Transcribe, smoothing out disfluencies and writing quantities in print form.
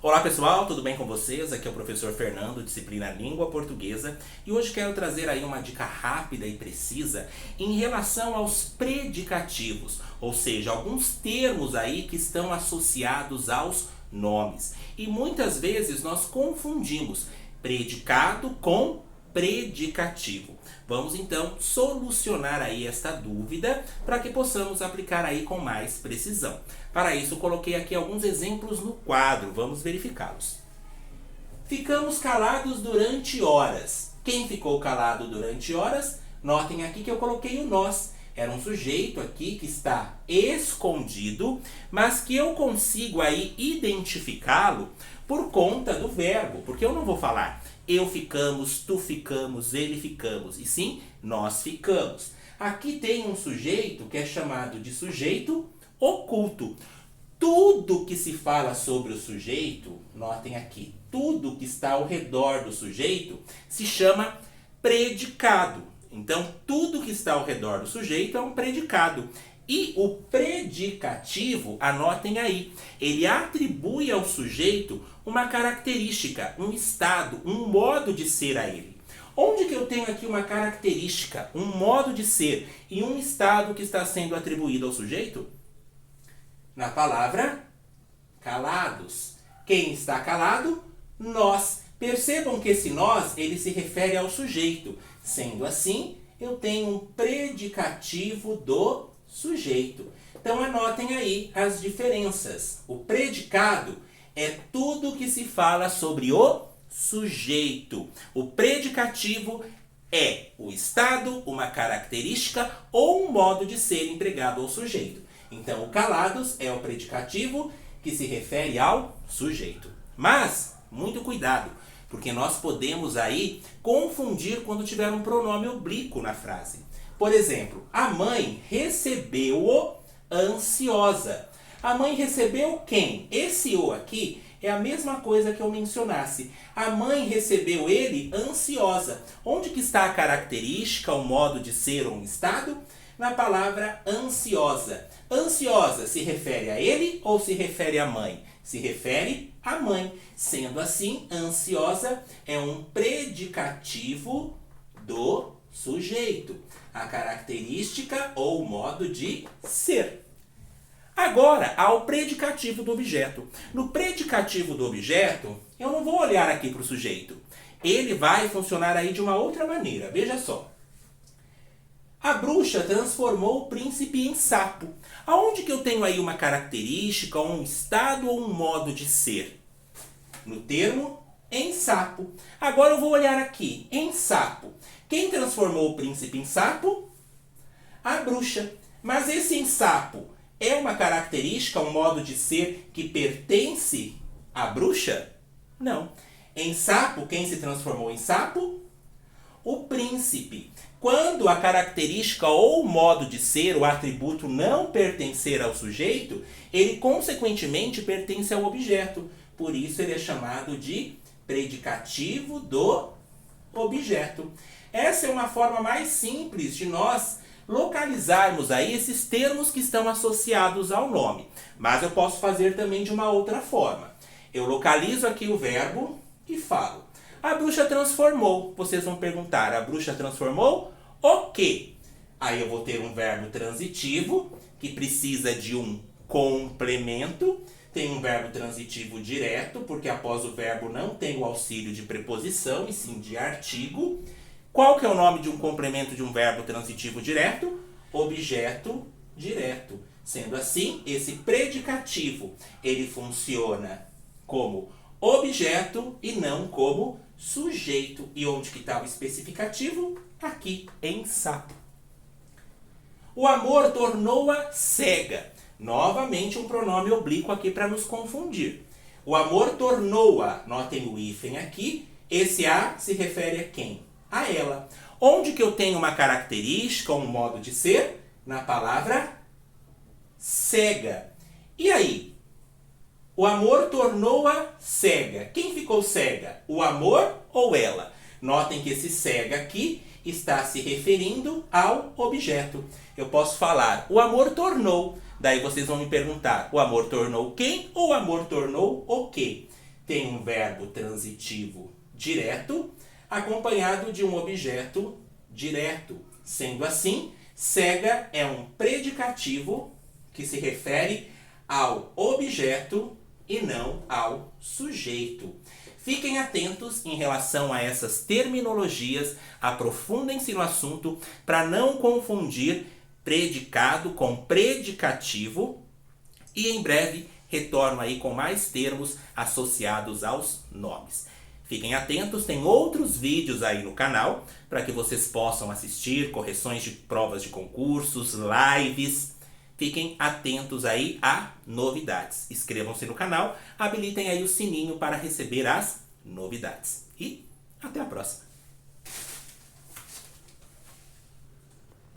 Olá pessoal, tudo bem com vocês? Aqui é o professor Fernando, disciplina Língua Portuguesa, e hoje quero trazer aí uma dica rápida e precisa em relação aos predicativos, ou seja, alguns termos aí que estão associados aos nomes. E muitas vezes nós confundimos predicado com predicativo. Vamos então solucionar aí esta dúvida para que possamos aplicar aí com mais precisão. Para isso, coloquei aqui alguns exemplos no quadro, vamos verificá-los. Ficamos calados durante horas. Quem ficou calado durante horas? Notem aqui que eu coloquei o nós. Era um sujeito aqui que está escondido, mas que eu consigo aí identificá-lo por conta do verbo, porque eu não vou falar eu ficamos, tu ficamos, ele ficamos, e sim, nós ficamos. Aqui tem um sujeito que é chamado de sujeito oculto. Tudo que se fala sobre o sujeito, notem aqui, tudo que está ao redor do sujeito se chama predicado. Então, tudo que está ao redor do sujeito é um predicado. E o predicativo, anotem aí, ele atribui ao sujeito uma característica, um estado, um modo de ser a ele. Onde que eu tenho aqui uma característica, um modo de ser e um estado que está sendo atribuído ao sujeito? Na palavra calados. Quem está calado? Nós. Percebam que esse nós, ele se refere ao sujeito. Sendo assim, eu tenho um predicativo do sujeito. Então anotem aí as diferenças. O predicado é tudo que se fala sobre o sujeito. O predicativo é o estado, uma característica ou um modo de ser empregado ao sujeito. Então o calados é o predicativo que se refere ao sujeito. Mas, muito cuidado, porque nós podemos aí confundir quando tiver um pronome oblíquo na frase. Por exemplo, a mãe recebeu-o ansiosa. A mãe recebeu quem? Esse o aqui é a mesma coisa que eu mencionasse. A mãe recebeu ele ansiosa. Onde que está a característica, o modo de ser ou um estado? Na palavra ansiosa. Ansiosa se refere a ele ou se refere à mãe? Se refere à mãe. Sendo assim, ansiosa é um predicativo do sujeito. A característica ou o modo de ser. Agora, ao predicativo do objeto. No predicativo do objeto, eu não vou olhar aqui para o sujeito. Ele vai funcionar aí de uma outra maneira. Veja só. A bruxa transformou o príncipe em sapo. Aonde que eu tenho aí uma característica, um estado ou um modo de ser? No termo em sapo. Agora eu vou olhar aqui, em sapo. Quem transformou o príncipe em sapo? A bruxa. Mas esse em sapo é uma característica, um modo de ser que pertence à bruxa? Não. Em sapo, quem se transformou em sapo? O príncipe. Quando a característica ou o modo de ser, o atributo não pertencer ao sujeito, ele consequentemente pertence ao objeto. Por isso ele é chamado de predicativo do objeto. Essa é uma forma mais simples de nós localizarmos aí esses termos que estão associados ao nome. Mas eu posso fazer também de uma outra forma. Eu localizo aqui o verbo e falo. A bruxa transformou. Vocês vão perguntar, a bruxa transformou o quê? Aí eu vou ter um verbo transitivo que precisa de um complemento. Tem um verbo transitivo direto, porque após o verbo não tem o auxílio de preposição, e sim de artigo. Qual que é o nome de um complemento de um verbo transitivo direto? Objeto direto. Sendo assim, esse predicativo, ele funciona como objeto e não como sujeito. E onde que está o especificativo? Aqui, em sapo. O amor tornou-a cega. Novamente um pronome oblíquo aqui para nos confundir. O amor tornou-a, notem o hífen aqui, esse a se refere a quem? A ela. Onde que eu tenho uma característica, um modo de ser? Na palavra cega. E aí? O amor tornou-a cega. Quem ficou cega? O amor ou ela? Notem que esse cega aqui está se referindo ao objeto. Eu posso falar, o amor tornou. Daí vocês vão me perguntar, o amor tornou quem ou o amor tornou o quê? tem um verbo transitivo direto acompanhado de um objeto direto. Sendo assim, cega é um predicativo que se refere ao objeto e não ao sujeito. Fiquem atentos em relação a essas terminologias, aprofundem-se no assunto para não confundir predicado com predicativo e em breve retorno aí com mais termos associados aos nomes. Fiquem atentos, tem outros vídeos aí no canal para que vocês possam assistir, correções de provas de concursos, lives. Fiquem atentos aí a novidades. Inscrevam-se no canal, habilitem aí o sininho para receber as novidades. E até a próxima!